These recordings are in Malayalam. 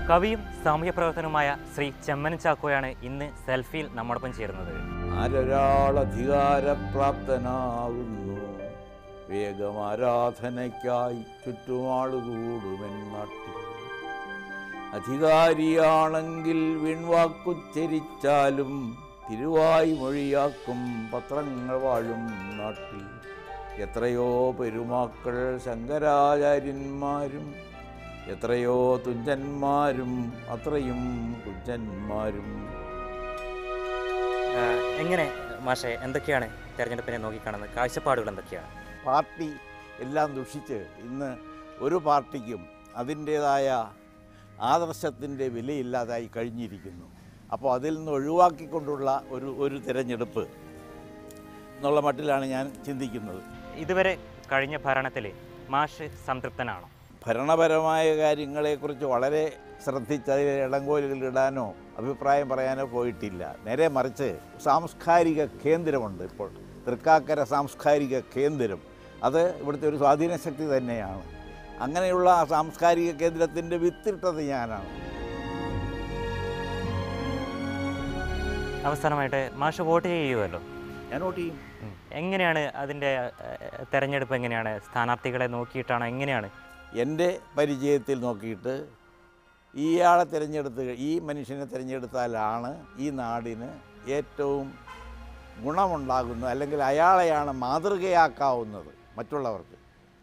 കവിയും സാമൂഹ്യ പ്രവർത്തനവുമായ ശ്രീ ചെമ്മനം ചാക്കോയാണ് ഇന്ന് സെൽഫിയിൽ നമ്മോടൊപ്പം ചേരുന്നത്. ആരൊരാളധികാരപ്രാപ്തനാകുന്നു, വേഗം ആരാധനയ്ക്കായി ചുറ്റുമാളുകൂടുമെൻ നാട്ടിൽ. അധികാരിയാണെങ്കിൽ വീൺവാക്കുച്ചരിച്ചാലും തിരുവായി മൊഴിയാക്കും പത്രങ്ങൾ വാഴും നാട്ടിൽ. എത്രയോ പെരുമാക്കൾ ശങ്കരാചാര്യന്മാരും എത്രയോ തുഞ്ചന്മാരും അത്രയും കുഞ്ചന്മാരും. എങ്ങനെ മാഷെ, എന്തൊക്കെയാണ് തെരഞ്ഞെടുപ്പിനെ നോക്കിക്കാണുന്നത്? കാഴ്ചപ്പാടുകൾ എന്തൊക്കെയാണ്? പാർട്ടി എല്ലാം ദുഷിച്ച് ഇന്ന് ഒരു പാർട്ടിക്കും അതിൻ്റേതായ ആദർശത്തിൻ്റെ വിലയില്ലാതായി കഴിഞ്ഞിരിക്കുന്നു. അപ്പോൾ അതിൽ നിന്ന് ഒഴിവാക്കിക്കൊണ്ടുള്ള ഒരു തിരഞ്ഞെടുപ്പ് എന്നുള്ള മട്ടിലാണ് ഞാൻ ചിന്തിക്കുന്നത്. ഇതുവരെ കഴിഞ്ഞ ഭരണത്തിൽ മാഷ് സംതൃപ്തനാണോ? ഭരണപരമായ കാര്യങ്ങളെക്കുറിച്ച് വളരെ ശ്രദ്ധിച്ച് അതിൽ ഇടങ്കോലുകൾ ഇടാനോ അഭിപ്രായം പറയാനോ പോയിട്ടില്ല. നേരെ മറിച്ച് സാംസ്കാരിക കേന്ദ്രമുണ്ട് ഇപ്പോൾ, തൃക്കാക്കര സാംസ്കാരിക കേന്ദ്രം. അത് ഇവിടുത്തെ ഒരു സ്വാധീന ശക്തി തന്നെയാണ്. അങ്ങനെയുള്ള ആ സാംസ്കാരിക കേന്ദ്രത്തിൻ്റെ വിത്തിട്ടത് ഞാനാണ്. അവസാനമായിട്ട് മാഷ് വോട്ട് ചെയ്യുമല്ലോ, ഞാൻ വോട്ട് ചെയ്യും. എങ്ങനെയാണ് അതിൻ്റെ തെരഞ്ഞെടുപ്പ്? എങ്ങനെയാണ്? സ്ഥാനാർത്ഥികളെ നോക്കിയിട്ടാണോ? എങ്ങനെയാണ്? എൻ്റെ പരിചയത്തിൽ നോക്കിയിട്ട് ഇയാളെ ഈ മനുഷ്യനെ തിരഞ്ഞെടുത്താലാണ് ഈ നാടിന് ഏറ്റവും ഗുണമുണ്ടാകുന്നത്, അല്ലെങ്കിൽ അയാളെയാണ് മാതൃകയാക്കാവുന്നത് മറ്റുള്ളവർക്ക്.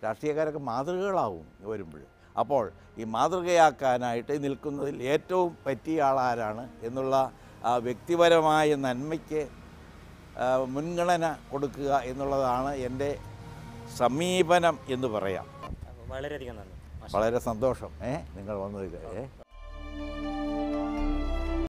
രാഷ്ട്രീയക്കാരൊക്കെ മാതൃകകളാവും വരുമ്പോൾ. അപ്പോൾ ഈ മാതൃകയാക്കാനായിട്ട് നിൽക്കുന്നതിൽ ഏറ്റവും പറ്റിയ ആളാരാണ് എന്നുള്ള ആ വ്യക്തിപരമായ നന്മയ്ക്ക് മുൻഗണന കൊടുക്കുക എന്നുള്ളതാണ് എൻ്റെ സമീപനം എന്ന് പറയാം. വളരെയധികം നന്ദി. വളരെ സന്തോഷം നിങ്ങൾ വന്നതിൽ.